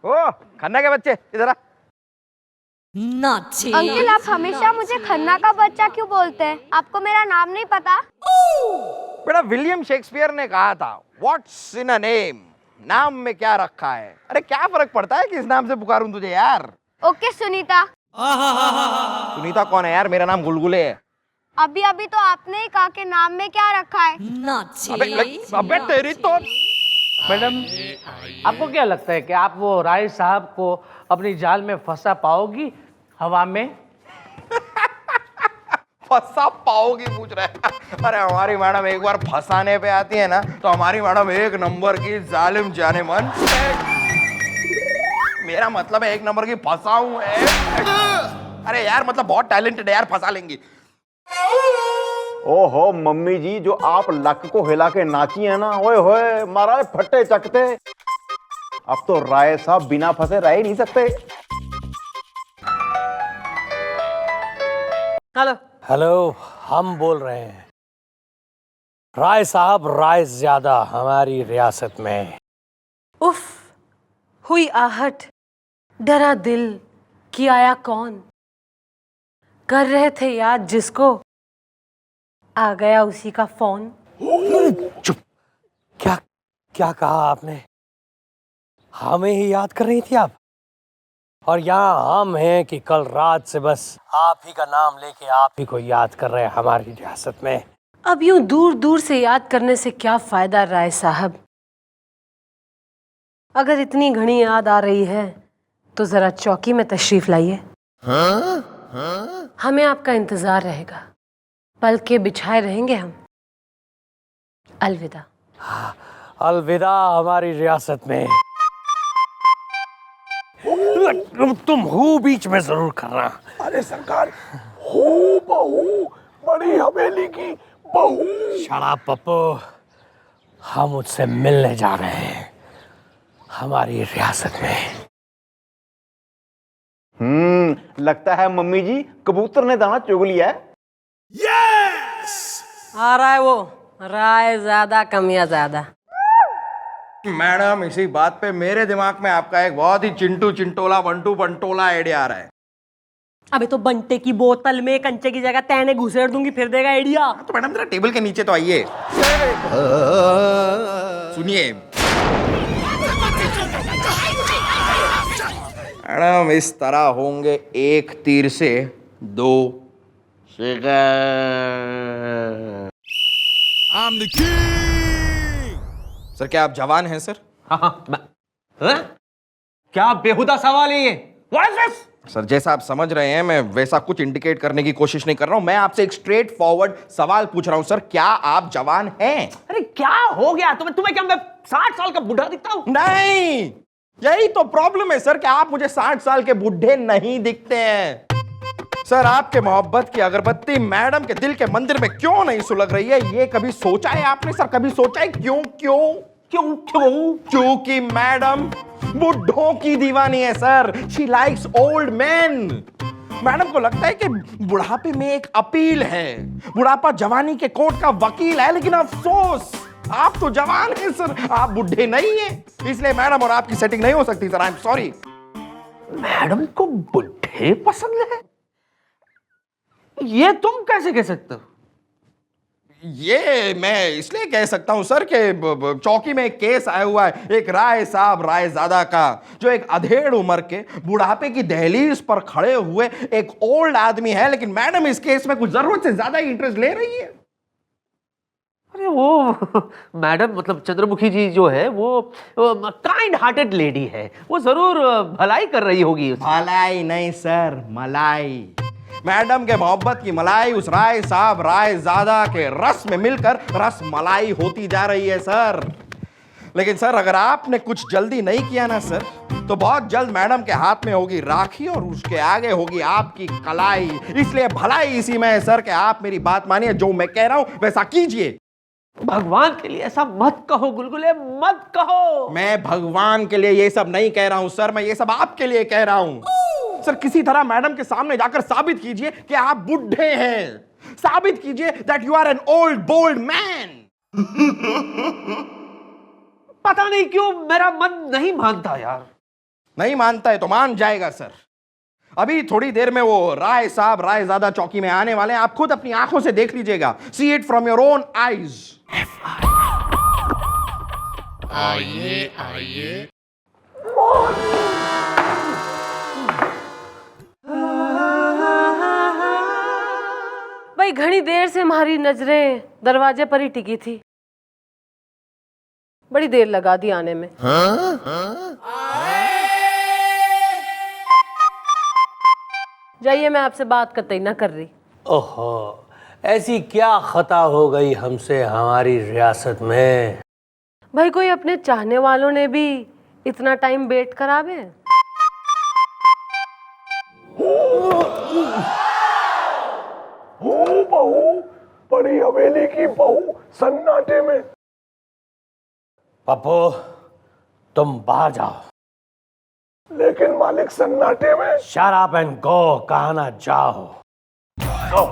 ओ खन्ना के बच्चे इधर आ। अंकल आप हमेशा मुझे खन्ना का बच्चा क्यों बोलते हैं? आपको मेरा नाम नहीं पता? बेटा विलियम शेक्सपियर ने कहा था व्हाट्स इन अ नेम, नाम में क्या रखा है। अरे क्या फर्क पड़ता है किस नाम से पुकारूं तुझे यार। ओके सुनीता। सुनीता कौन है यार, मेरा नाम गुलगुले है। अभी अभी तो आपने ही कहा कि नाम में क्या रखा है। अबे तेरी तो। मैडम, आपको क्या लगता है कि आप वो राय साहब को अपनी जाल में फंसा पाओगी हवा में? फंसा पाओगी पूछ रहा है? अरे हमारी मैडम एक बार फंसाने पे आती है ना तो हमारी मैडम एक नंबर की जालिम जाने मन। मेरा मतलब है एक नंबर की फंसाऊं है। अरे यार मतलब बहुत टैलेंटेड है यार, फंसा लेंगी। ओहो मम्मी जी, जो आप लक को हिला के नाची है ना, ओए होए महाराज फट्टे चकते। अब तो राय साहब बिना फंसे रह ही नहीं सकते। हेलो हेलो, हम बोल रहे हैं राय साहब, राय ज्यादा हमारी रियासत में। उफ, हुई आहट, डरा दिल कि आया कौन, कर रहे थे याद जिसको, आ गया उसी का फोन। चुप, क्या क्या कहा आपने? हमें ही याद कर रही थी आप? और यहाँ हम हैं कि कल रात से बस आप ही का नाम लेके आप ही को याद कर रहे हैं हमारी रियासत में। अब यूं दूर दूर से याद करने से क्या फायदा राय साहब? अगर इतनी घनी याद आ रही है तो जरा चौकी में तशरीफ लाइए। हमें आपका इंतजार रहेगा, पल के बिछाए रहेंगे हम। अलविदा। अलविदा हमारी रियासत में। तुम हूँ बीच में जरूर करना। अरे सरकार, हो बहू, बड़ी हवेली की बहू। शराब पप्पू, हम उससे मिलने जा रहे हैं हमारी रियासत में। लगता है मम्मी जी कबूतर ने दाना चुग लिया है। आ रहा है वो राय ज्यादा कमियां ज्यादा। मैडम इसी बात पे मेरे दिमाग में आपका एक बहुत ही चिंटू चिंटोला बंटू बंटोला आइडिया आ रहा है। अबे तो बंटे की बोतल में कंचे की जगह तैने घुसेड़ दूंगी, फिर देगा आइडिया। तो मैडम जरा टेबल के नीचे तो आइए। सुनिए मैडम, इस तरह होंगे एक तीर से दो शिकार। सर क्या आप जवान हैं सर? क्या बेहुदा सवाल है ये? What is this? सर जैसा आप समझ रहे हैं मैं वैसा कुछ इंडिकेट करने की कोशिश नहीं कर रहा हूं। मैं आपसे एक स्ट्रेट फॉरवर्ड सवाल पूछ रहा हूं सर, क्या आप जवान हैं? अरे क्या हो गया तुम्हें क्या मैं 60 साल का बुढ़ा दिखता हूं? नहीं, यही तो प्रॉब्लम है सर कि आप मुझे 60 साल के बुढ़े नहीं दिखते हैं। सर आपके मोहब्बत की अगरबत्ती मैडम के दिल के मंदिर में क्यों नहीं सुलग रही है, ये कभी सोचा है आपने सर? कभी सोचा है क्यों क्यों क्यों क्यों? क्योंकि मैडम बुढ़ों की दीवानी है sir. She likes old man. Madam को लगता है कि बुढ़ापे में एक अपील है, बुढ़ापा जवानी के कोर्ट का वकील है। लेकिन अफसोस आप तो जवान हैं सर, आप बुढ़े नहीं हैं, इसलिए मैडम और आपकी सेटिंग नहीं हो सकती sir. I am sorry. Madam को बुढ़े पसंद है? ये तुम कैसे कह सकते हो? ये मैं इसलिए कह सकता हूं सर कि चौकी में एक केस आया हुआ है एक राय साहब रायजादा का, जो एक अधेड़ उम्र के बुढ़ापे की दहलीज पर खड़े हुए एक ओल्ड आदमी है। लेकिन मैडम इस केस में कुछ जरूरत से ज्यादा ही इंटरेस्ट ले रही है। अरे वो मैडम मतलब चंद्रमुखी जी जो है वो काइंड हार्टेड लेडी है, वो जरूर भलाई कर रही होगी। भलाई नहीं सर, मलाई। मैडम के मोहब्बत की मलाई उस राय साहब रायजादा के रस में मिलकर रस मलाई होती जा रही है सर। लेकिन सर अगर आपने कुछ जल्दी नहीं किया ना सर तो बहुत जल्द मैडम के हाथ में होगी राखी और उसके आगे होगी आपकी कलाई। इसलिए भलाई इसी में है सर कि आप मेरी बात मानिए, जो मैं कह रहा हूं वैसा कीजिए। भगवान के लिए ऐसा मत कहो गुलगुले, मत कहो। मैं भगवान के लिए ये सब नहीं कह रहा हूं सर, मैं ये सब आपके लिए कह रहा हूं सर। किसी तरह मैडम के सामने जाकर साबित कीजिए कि आप बुढ़े हैं, साबित कीजिए that you are an old bold man. पता नहीं क्यों मेरा मन नहीं मानता यार। नहीं मानता है तो मान जाएगा सर। अभी थोड़ी देर में वो राय साहब रायजादा चौकी में आने वाले हैं, आप खुद अपनी आंखों से देख लीजिएगा। See it from your own eyes. आइए आइए। भाई घनी देर से हमारी नजरें दरवाजे पर ही टिकी थी, बड़ी देर लगा दी आने में। जाइए, मैं आपसे बात कतई ना कर रही। ओहो, ऐसी क्या खता हो गई हमसे हमारी रियासत में? भाई कोई अपने चाहने वालों ने भी इतना टाइम वेट करावे? बहू, बड़ी हवेली की बहू सन्नाटे में। पप्पू, तुम बाहर जाओ। लेकिन मालिक सन्नाटे में। शट अप एंड गो, कहा ना जाओ। गो।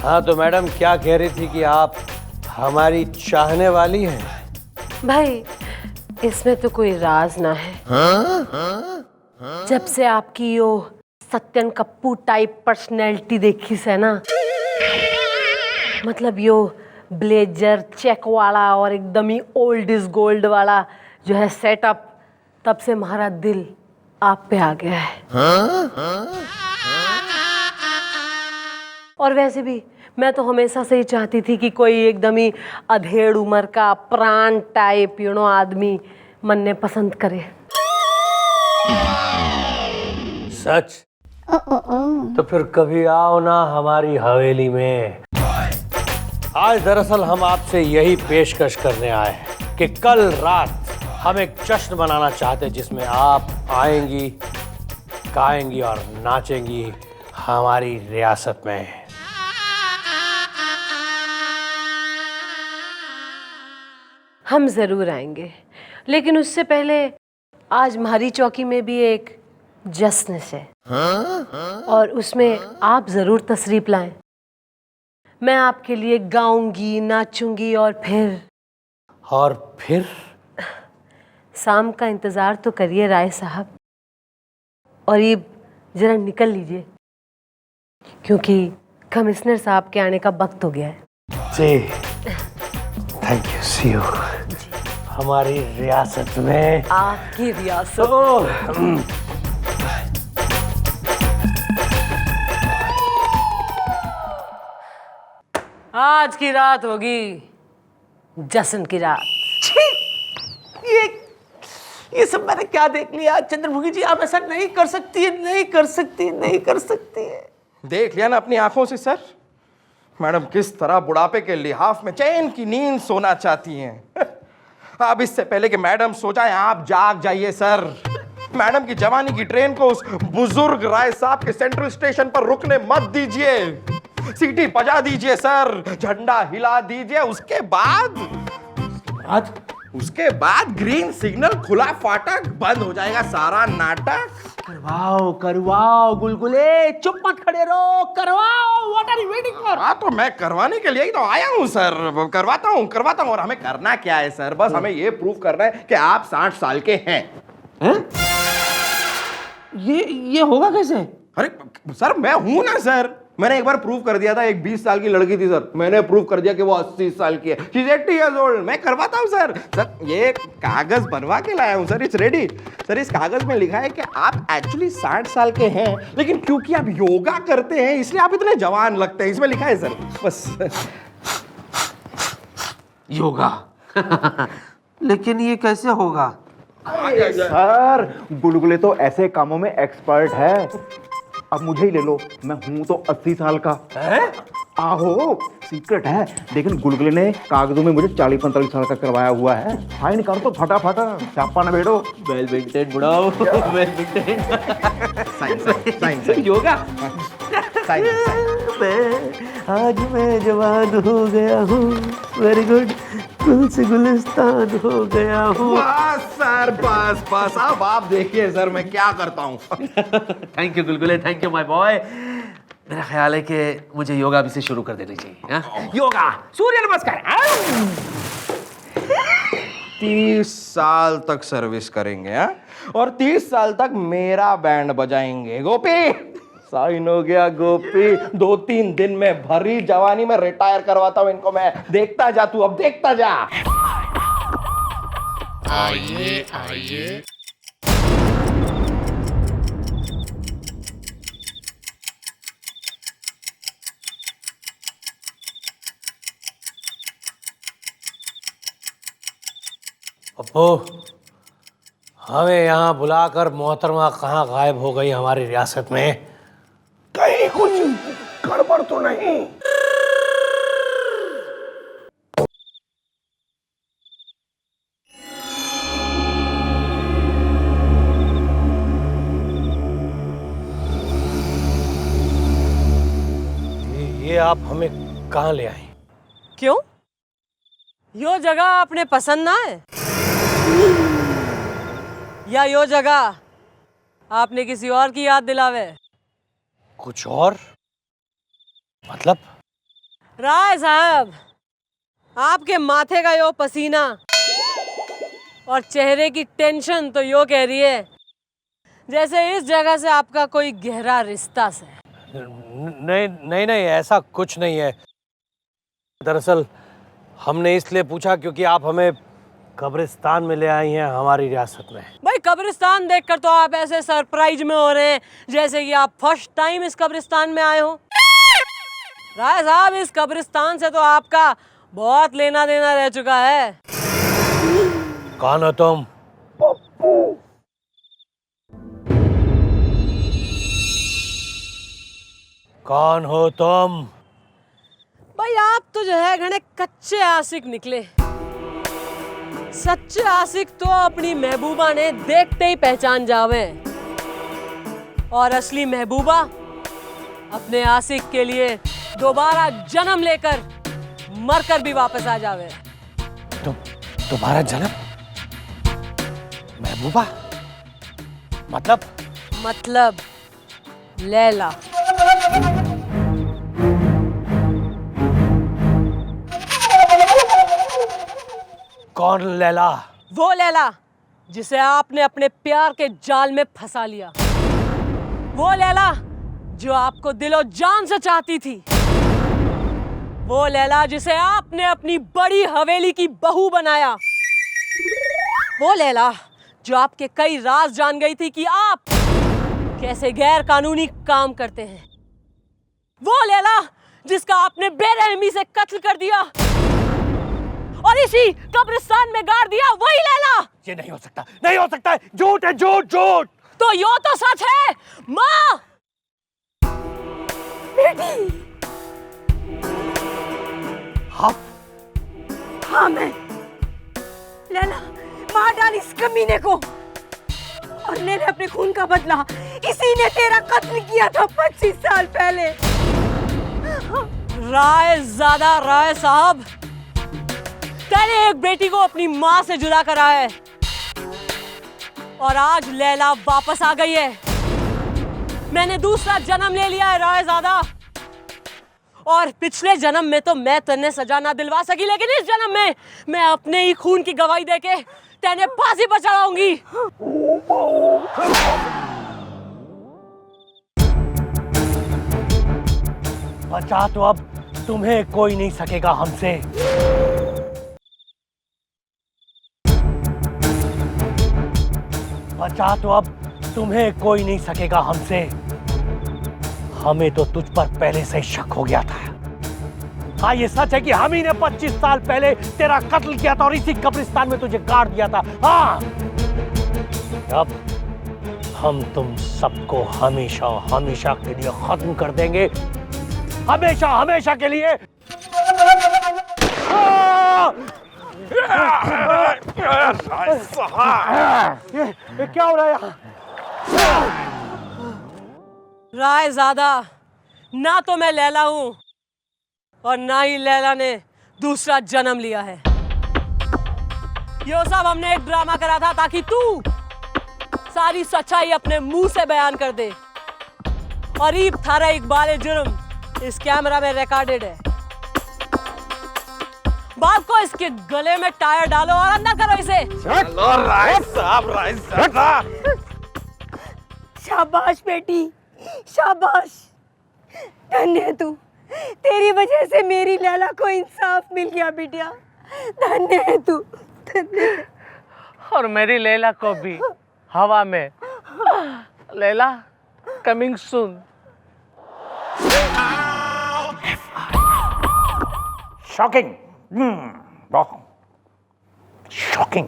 हाँ तो मैडम क्या कह रही थी कि आप हमारी चाहने वाली हैं? भाई इसमें तो कोई राज ना है। जब से आपकी यो सत्यन कप्पू टाइप पर्सनैलिटी देखी से ना, मतलब यो ब्लेजर चेक वाला और एकदम ही ओल्ड इज गोल्ड वाला जो है सेटअप, तब से हमारा दिल आप पे आ गया है। और वैसे भी मैं तो हमेशा से ही चाहती थी कि कोई एकदम ही अधेड़ उम्र का प्राण टाइप आदमी मन ने पसंद करे। सच? तो फिर कभी आओ ना हमारी हवेली में। आज दरअसल हम आपसे यही पेशकश करने आए हैं कि कल रात हम एक जश्न मनाना चाहते हैं जिसमें आप आएंगी, गाएंगी और नाचेंगी हमारी रियासत में। हम जरूर आएंगे, लेकिन उससे पहले आज हमारी चौकी में भी एक जश्न है और उसमें आप जरूर तशरीफ लाएं। मैं आपके लिए गाऊंगी, नाचूंगी और फिर शाम का इंतजार तो करिए राय साहब, और ये जरा निकल लीजिए क्योंकि कमिश्नर साहब के आने का वक्त हो गया है। जी, थैंक यू, सी यू हमारी रियासत में। आपकी रियासत। आज की रात होगी जश्न की रात। ये सब मैंने क्या देख लिया चंद्रमुखी जी, आप ऐसा नहीं कर सकती है, नहीं कर सकती है। देख लिया ना अपनी आंखों से सर, मैडम किस तरह बुढ़ापे के लिहाफ में चैन की नींद सोना चाहती हैं। अब इससे पहले कि मैडम सो जाए आप जाग जाइए सर। मैडम की जवानी की ट्रेन को उस बुजुर्ग राय साहब के सेंट्रल स्टेशन पर रुकने मत दीजिए। सीटी बजा दीजिए सर, झंडा हिला दीजिए। उसके बाद ग्रीन सिग्नल खुला, फाटक बंद हो जाएगा सारा नाटक। करवाओ गुलगुले, चुप मत खड़े रहो, करवाओ। What are you waiting for? हाँ तो मैं करवाने के लिए ही तो आया हूँ सर। करवाता हूँ। और हमें करना क्या है सर? बस हमें ये प्रूव करना है कि आप 60 साल के हैं। ये होगा कैसे? अरे सर मैं हूं ना सर, मैंने एक बार प्रूव कर दिया था। एक 20 साल की लड़की थी सर, मैंने प्रूव कर दिया कि वो 80 साल की है। She is 80 years old। मैं करवाता हूं सर। सर ये कागज बनवा के लाया हूं सर, इट्स रेडी। सर इस कागज में लिखा है कि आप एक्चुअली 60 साल के हैं, लेकिन क्योंकि आप योगा करते हैं इसलिए आप इतने जवान लगते हैं। इसमें लिखा है सर, बस। योगा लेकिन ये कैसे होगा? सर गुलगुले तो ऐसे कामों में एक्सपर्ट है। अब मुझे ही ले लो, मैं हूं तो 80 साल का। आहो सीक्रेट है, लेकिन गुलगुले ने कागजों में मुझे 40-45 साल का करवाया हुआ है। फाइन कर तो फटाफट, चापा न बैठो। वेल मेंटेन बुढ़ाओ, वेल मेंटेन। Sign yoga. आज मैं जवान हो गया हूँ, वेरी गुड, गुल से गुलिस्तान हो गया हूँ। बस सर बस अब आप देखिए सर मैं क्या करता हूँ। Thank you Gulgule, thank you my boy. मेरा ख्याल है कि मुझे योगा भी से शुरू कर देनी चाहिए। हाँ? योगा, सूर्य नमस्कार। 30 साल तक सर्विस करेंगे हाँ? और 30 साल तक मेरा बैंड बजाएंगे। गोपी साइन हो गया गोपी, 2-3 दिन में भरी जवानी में रिटायर करवाता हूं इनको मैं। देखता जा तू, अब देखता जा। आइए आइए अब्बू, हमें यहाँ बुलाकर मोहतरमा कहाँ गायब हो गई हमारी रियासत में? कहीं कुछ गड़बड़ तो नहीं? ये आप हमें कहाँ ले आए? क्यों? यो जगह आपने पसंद ना है? या यो जगह आपने किसी और की याद दिलावे? कुछ और? मतलब? राय साहब, आपके माथे का यो पसीना और चेहरे की टेंशन तो यो कह रही है जैसे इस जगह से आपका कोई गहरा रिश्ता है। नहीं नहीं नहीं, ऐसा कुछ नहीं है। दरअसल हमने इसलिए पूछा क्योंकि आप हमें कब्रिस्तान में ले आई हैं हमारी रियासत में। भाई कब्रिस्तान देखकर तो आप ऐसे सरप्राइज में हो रहे हैं जैसे कि आप फर्स्ट टाइम इस कब्रिस्तान में आए हो। राय साहब, इस कब्रिस्तान से तो आपका बहुत लेना देना रह चुका है। कौन हो तुम? कौन हो तुम? भाई आप तो जो है घने कच्चे आशिक निकले। सच्चे आशिक तो अपनी महबूबा ने देखते ही पहचान जावे, और असली महबूबा अपने आशिक के लिए दोबारा जन्म लेकर मरकर भी वापस आ जावे। दोबारा जन्म? महबूबा? मतलब लैला। कौन लैला? वो लैला जिसे आपने अपने प्यार के जाल में फंसा लिया। वो लैला जो आपको दिलो जान से चाहती थी। वो लैला जिसे आपने अपनी बड़ी हवेली की बहू बनाया। वो लैला जो आपके कई राज जान गई थी कि आप कैसे गैर कानूनी काम करते हैं। वो लैला जिसका आपने बेरहमी से कत्ल कर दिया और इसी कब्रिस्तान में गाड़ दिया। वही लैला। ये नहीं हो सकता, नहीं हो सकता, झूठ है, झूठ झूठ। तो यो तो सच है। माँ, बेटी। हाँ मैं लैला, मार डाल इस कमीने को, और ले ले अपने खून का बदला। इसी ने तेरा कत्ल किया था 25 साल पहले। रायज़ादा राय साहब, तेरे एक बेटी को अपनी माँ से जुदा करा है, और आज लैला वापस आ गई है। मैंने दूसरा जन्म ले लिया है रायज़ादा, और पिछले जन्म में तो मैं तेने सजा ना दिलवा सकी, लेकिन इस जन्म में मैं अपने ही खून की गवाही देके तेने फांसी पर चढ़ाऊंगी। बचा तो अब तुम्हें कोई नहीं सकेगा हमसे। बचा तो अब तुम्हें कोई नहीं सकेगा हमसे। हमें तो तुझ पर पहले से शक हो गया था। हाँ, ये सच है कि हम ही ने 25 साल पहले तेरा कत्ल किया था और इसी कब्रिस्तान में तुझे गाड़ दिया था। हाँ, अब हम तुम सबको हमेशा हमेशा के लिए खत्म कर देंगे। हमेशा हमेशा के लिए। ये क्या हो रहा है यहाँ? रायज़ादा, ना तो मैं लैला हूं और ना ही लैला ने दूसरा जन्म लिया है। ये सब हमने एक ड्रामा करा था ताकि तू सारी सच्चाई अपने मुंह से बयान कर दे अरीब थारा इकबाल जुर्म इस कैमरा में रिकॉर्डेड है। बाप को इसके गले में टायर डालो और अंदर करो इसे। शाबाश बेटी, शाबाश। धन्य है तू, तेरी वजह से मेरी लैला को इंसाफ मिल गया बिटिया। धन्य है तू, धन्य है। और मेरी लैला को भी हवा में। Laila coming soon. शॉकिंग, वाह, शॉकिंग,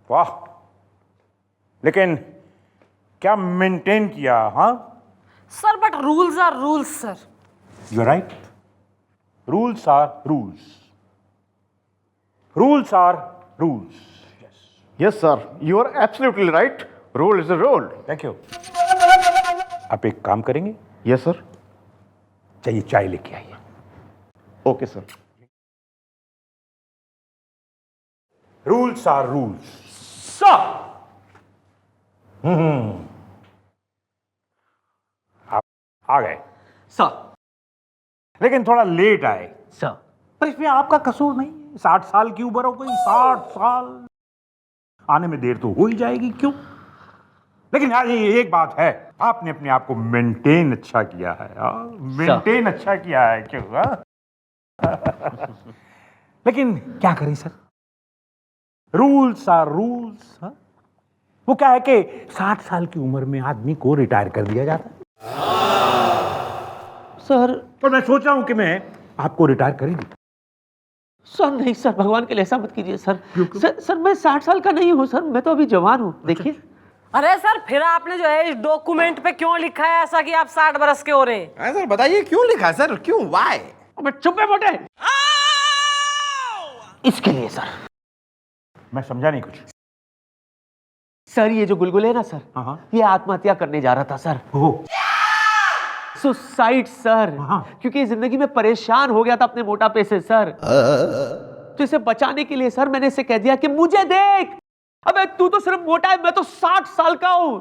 वाह। लेकिन क्या मेंटेन किया? हाँ sir, but rules are rules sir. You are right, rules are rules, rules are rules. Yes sir, you are absolutely right. Rule is a rule. Thank you. आप एक काम करेंगे? Yes sir. चाहिए चाय लेके आइए। Okay sir. Rules are rules. Sir, आप आ गए सर। लेकिन थोड़ा लेट आए सर, पर इसमें आपका कसूर नहीं। 60 साल की उम्र हो गई, 60 साल आने में देर तो हो ही जाएगी, क्यों? लेकिन यार ये एक बात है, आपने अपने आप को मेंटेन अच्छा किया है। मेंटेन अच्छा किया है, क्यों? लेकिन क्या करें सर, रूल्स आर रूल्स। वो क्या है कि 60 साल की उम्र में आदमी को रिटायर कर दिया जाता है। सर, और मैं सोच रहा हूं कि मैं आपको रिटायर कर ही दूं। सर नहीं सर, भगवान के लिए ऐसा मत कीजिए सर। सर मैं 60 साल का नहीं हूँ सर, मैं तो अभी जवान हूँ। देखिए। अरे सर, फिर आपने जो है इस डॉक्यूमेंट पे क्यों लिखा है ऐसा कि आप 60 बरस के हो रहे हैं? सर बताइए क्यों लिखा सर, क्यों, वाई? अबे चुप है मोटे। इसके लिए सर। मैं समझा नहीं कुछ। सर ये जो गुलगुले है ना सर, हाँ। ये आत्महत्या करने जा रहा था सर। Suicide sir. क्योंकि जिंदगी में परेशान हो गया था अपने मोटापे से सर। तो इसे बचाने के लिए सर मैंने इसे कह दिया कि मुझे देख, अबे तू तो सिर्फ मोटा है, मैं तो 60 साल का हूं।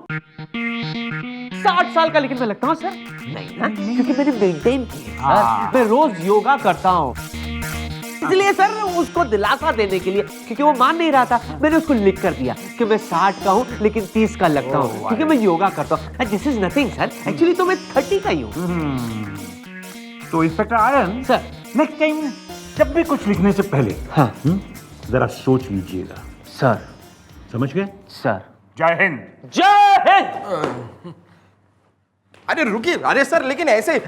60 साल का लेकिन मैं लगता हूं सर? नहीं ना, क्योंकि मैंने मेंटेन किया सर। मैं रोज योगा करता हूं, इसलिए सर उसको दिलासा देने के लिए, क्योंकि वो मान नहीं रहा था, मैंने उसको लिख कर दिया कि मैं 60 का हूं लेकिन 30 का लगता हूं, क्योंकि मैं योगा करता हूं। This is nothing sir, actually तो मैं 30 का ही हूं। तो inspector Aryan sir, next time जब भी कुछ लिखने से पहले हाँ जरा सोच लीजिएगा। सर। समझ गए सर। जय हिंद। जय हिंद। अरे रुकिए, अरे सर लेकिन ऐसे